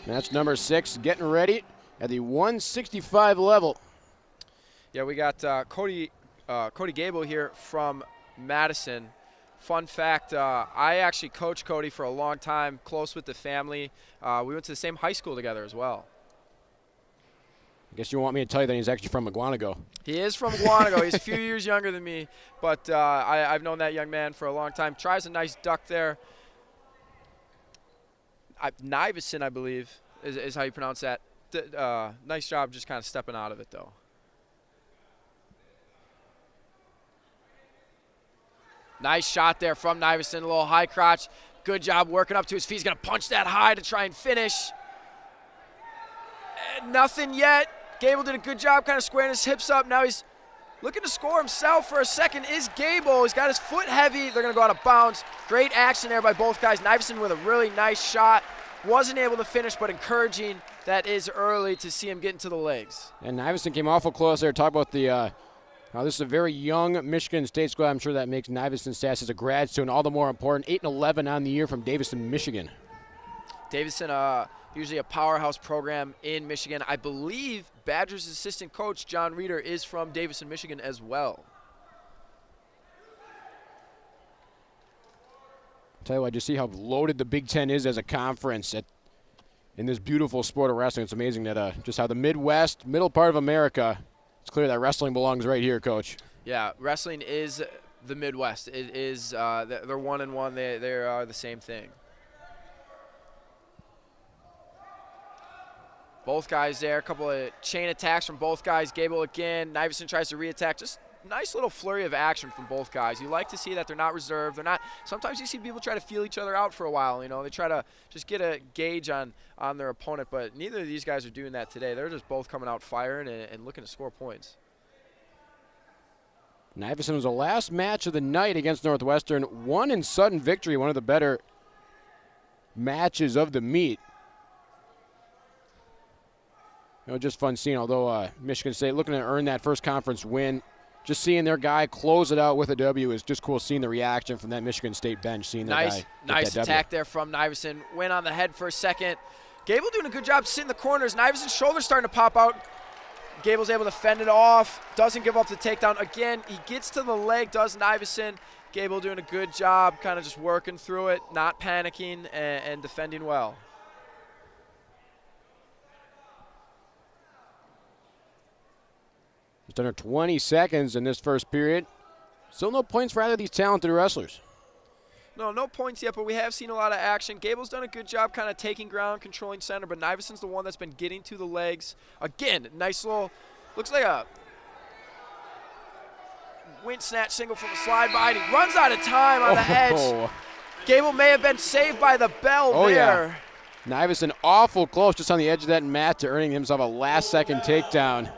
Match number 6 getting ready at the 165 level. Yeah, we got Cody Goebel here from Madison. Fun fact, I actually coached Cody for a long time, close with the family. We went to the same high school together as well. I guess you want me to tell you that he's actually from Maguanago. He is from Guanago. He's a few years younger than me, but I've known that young man for a long time. Tries a nice duck there. Nivison, I believe, is how you pronounce that. Nice job just kind of stepping out of it, though. Nice shot there from Nivison, a little high crotch. Good job working up to his feet. He's going to punch that high to try and finish. And nothing yet. Goebel did a good job kind of squaring his hips up. Now he's looking to score himself for a second. Is Goebel. He's got his foot heavy. They're going to go out of bounds. Great action there by both guys. Nivison with a really nice shot. Wasn't able to finish, but encouraging that is early to see him get into the legs. And Nivison came awful close there. Talk about the this is a very young Michigan State squad. I'm sure that makes Nivison's stats as a grad student all the more important. 8-11 on the year from Davison, Michigan. Davison, usually a powerhouse program in Michigan. I believe Badgers' assistant coach, John Reeder, is from Davison, Michigan as well. Tell you what, just see how loaded the Big Ten is as a conference in this beautiful sport of wrestling. It's amazing that just how the Midwest, middle part of America, it's clear that wrestling belongs right here, Coach. Yeah, wrestling is the Midwest. It is, they're one and one. They are the same thing. Both guys there, a couple of chain attacks from both guys. Goebel again, Nivison tries to re-attack. Just nice little flurry of action from both guys. You like to see that they're not reserved. They're not. Sometimes you see people try to feel each other out for a while. You know, they try to just get a gauge on their opponent. But neither of these guys are doing that today. They're just both coming out firing and looking to score points. Nivison was the last match of the night against Northwestern. Won in sudden victory, one of the better matches of the meet. You know, just fun seeing. Although Michigan State looking to earn that first conference win. Just seeing their guy close it out with a W is just cool. Seeing the reaction from that Michigan State bench, seeing their guy. Nice attack there from Nivison. Went on the head for a second. Goebel doing a good job sitting in the corners. Nivison's shoulder's starting to pop out. Goebel's able to fend it off. Doesn't give up the takedown. Again, he gets to the leg, does Nivison. Goebel doing a good job, kind of just working through it, not panicking, and defending well. Just under 20 seconds in this first period. Still no points for either of these talented wrestlers. No points yet, but we have seen a lot of action. Goebel's done a good job kind of taking ground, controlling center, but Nivison's the one that's been getting to the legs. Again, nice little, looks like a wind snatch single from the slide by, and he runs out of time on the edge. Goebel may have been saved by the bell there. Yeah. Nivison awful close, just on the edge of that mat to earning himself a last-second takedown.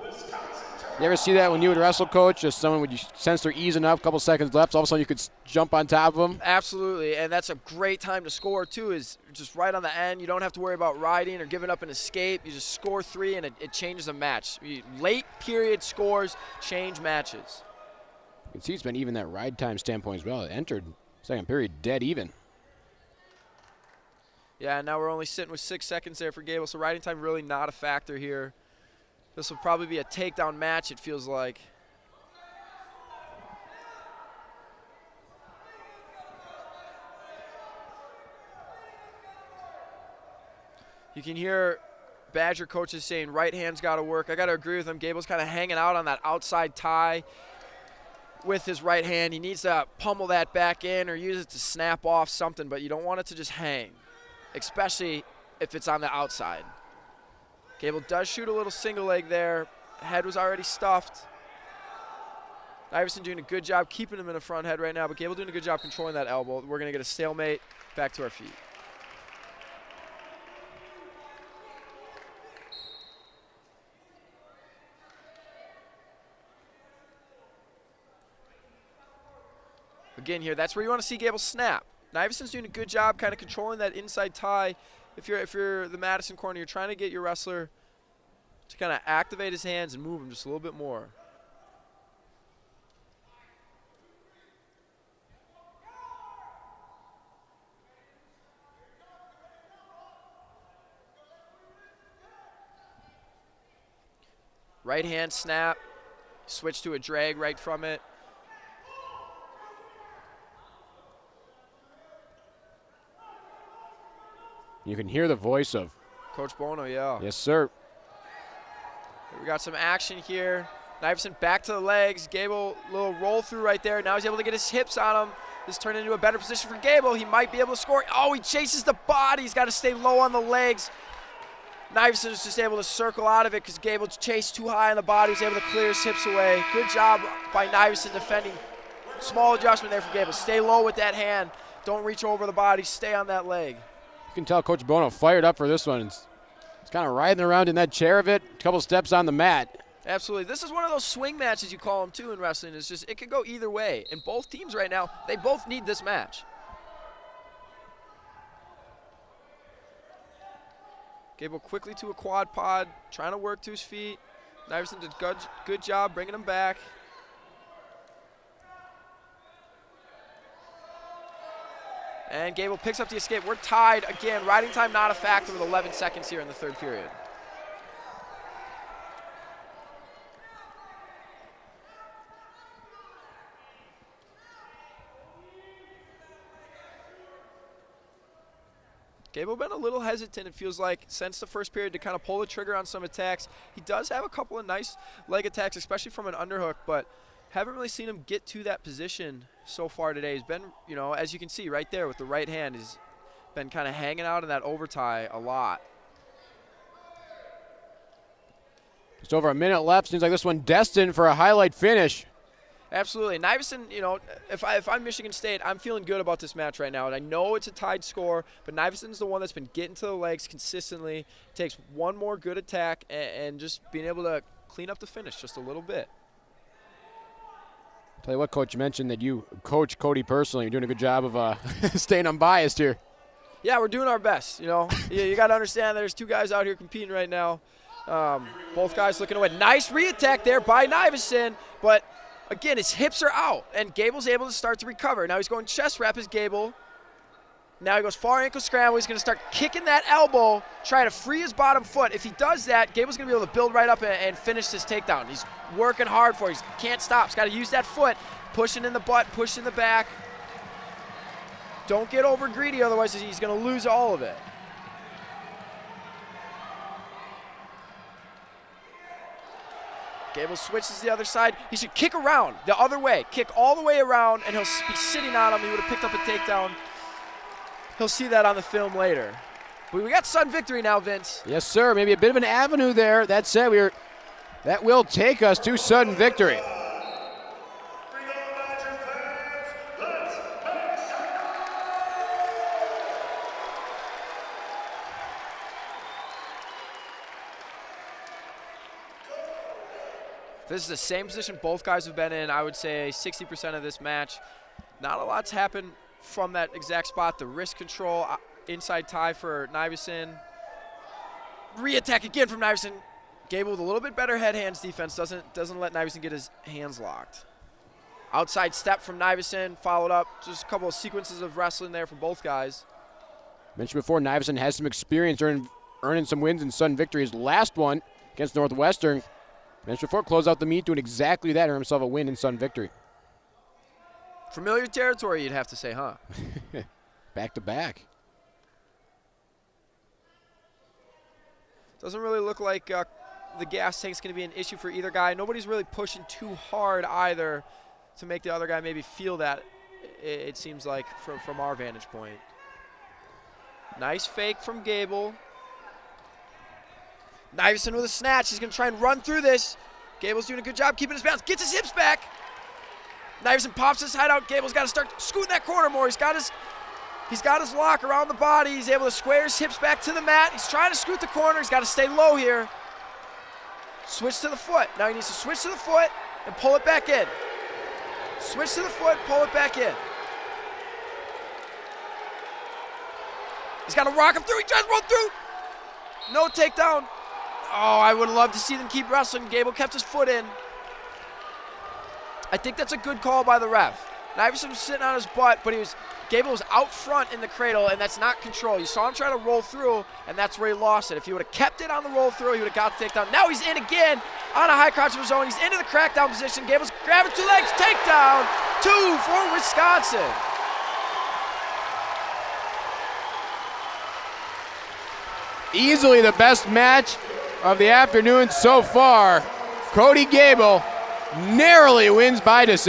You ever see that when you would wrestle, Coach? Just someone would you sense they're easing up, a couple seconds left, all of a sudden you could jump on top of them? Absolutely, and that's a great time to score, too, is just right on the end. You don't have to worry about riding or giving up an escape. You just score 3, and it changes a match. Late period scores change matches. You can see it's been even that ride time standpoint as well. It entered second period dead even. Yeah, now we're only sitting with 6 seconds there for Goebel, so riding time really not a factor here. This will probably be a takedown match, it feels like. You can hear Badger coaches saying right hand's got to work. I got to agree with him. Goebel's kind of hanging out on that outside tie with his right hand. He needs to pummel that back in or use it to snap off something, but you don't want it to just hang, especially if it's on the outside. Goebel does shoot a little single leg there. Head was already stuffed. Nivison doing a good job keeping him in the front head right now, but Goebel doing a good job controlling that elbow. We're going to get a stalemate. Back to our feet. Again here, that's where you want to see Goebel snap. Nivison's doing a good job kind of controlling that inside tie. If you're the Madison corner, you're trying to get your wrestler to kind of activate his hands and move him just a little bit more. Right hand snap, switch to a drag right from it. You can hear the voice of Coach Bono, yeah. Yes, sir. We got some action here. Nivison back to the legs. Goebel, little roll through right there. Now he's able to get his hips on him. This turned into a better position for Goebel. He might be able to score. Oh, he chases the body. He's got to stay low on the legs. Nivison is just able to circle out of it because Goebel chased too high on the body. He was able to clear his hips away. Good job by Nivison defending. Small adjustment there for Goebel. Stay low with that hand. Don't reach over the body. Stay on that leg. You can tell Coach Bono fired up for this one. He's kind of writhing around in that chair of it. A couple steps on the mat. Absolutely. This is one of those swing matches you call them too in wrestling. It's just, it could go either way. And both teams right now, they both need this match. Goebel quickly to a quad pod, trying to work to his feet. Nivison did good job bringing him back. And Goebel picks up the escape. We're tied again. Riding time not a factor with 11 seconds here in the third period. Goebel been a little hesitant, it feels like, since the first period to kind of pull the trigger on some attacks. He does have a couple of nice leg attacks, especially from an underhook, but haven't really seen him get to that position so far today. He's been, you know, as you can see right there with the right hand, he's been kind of hanging out in that overtie a lot. Just over a minute left. Seems like this one destined for a highlight finish. Absolutely. Nivison, you know, if I'm Michigan State, I'm feeling good about this match right now. And I know it's a tied score, but Nivison's the one that's been getting to the legs consistently. Takes one more good attack and just being able to clean up the finish just a little bit. Tell you what, Coach, you mentioned that you coach Cody personally. You're doing a good job of staying unbiased here. Yeah, we're doing our best, you know. You got to understand there's two guys out here competing right now. Both guys looking to win. Nice re-attack there by Nivison, but again, his hips are out, and Goebel's able to start to recover. Now he's going chest wrap as Goebel. Now he goes far ankle scramble. He's going to start kicking that elbow, trying to free his bottom foot. If he does that, Goebel's going to be able to build right up and finish this takedown. He's working hard for it. He can't stop. He's got to use that foot, pushing in the butt, pushing the back. Don't get over greedy, otherwise he's going to lose all of it. Goebel switches the other side. He should kick around the other way. Kick all the way around, and he'll be sitting on him. He would have picked up a takedown. He'll see that on the film later. But we got sudden victory now, Vince. Yes, sir. Maybe a bit of an avenue there. That said, that will take us to sudden victory. This is the same position both guys have been in. I would say 60% of this match. Not a lot's happened from that exact spot. The wrist control, inside tie for Nivison. Re-attack again from Nivison. Goebel with a little bit better head-hands defense. Doesn't let Nivison get his hands locked. Outside step from Nivison, followed up. Just a couple of sequences of wrestling there from both guys. Mentioned before, Nivison has some experience earning some wins in sudden victory. His last one against Northwestern. Mentioned before, close out the meet doing exactly that, earn himself a win in sudden victory. Familiar territory, you'd have to say, huh? Back to back. Doesn't really look like the gas tank's going to be an issue for either guy. Nobody's really pushing too hard either to make the other guy maybe feel that, it seems like, from our vantage point. Nice fake from Goebel. Nivison with a snatch. He's going to try and run through this. Goebel's doing a good job keeping his balance. Gets his hips back. Nivison pops his head out. Goebel's got to start scooting that corner more. He's got his lock around the body. He's able to square his hips back to the mat. He's trying to scoot the corner. He's got to stay low here. Switch to the foot. Now he needs to switch to the foot and pull it back in. Switch to the foot, pull it back in. He's got to rock him through. He tries to roll through. No takedown. Oh, I would love to see them keep wrestling. Goebel kept his foot in. I think that's a good call by the ref. Nivison was sitting on his butt, but Goebel was out front in the cradle, and that's not control. You saw him try to roll through, and that's where he lost it. If he would have kept it on the roll through, he would have got the takedown. Now he's in again on a high crouch of his own. He's into the crackdown position. Goebel's grabbing 2 legs, takedown, 2 for Wisconsin. Easily the best match of the afternoon so far. Cody Goebel narrowly wins by decision.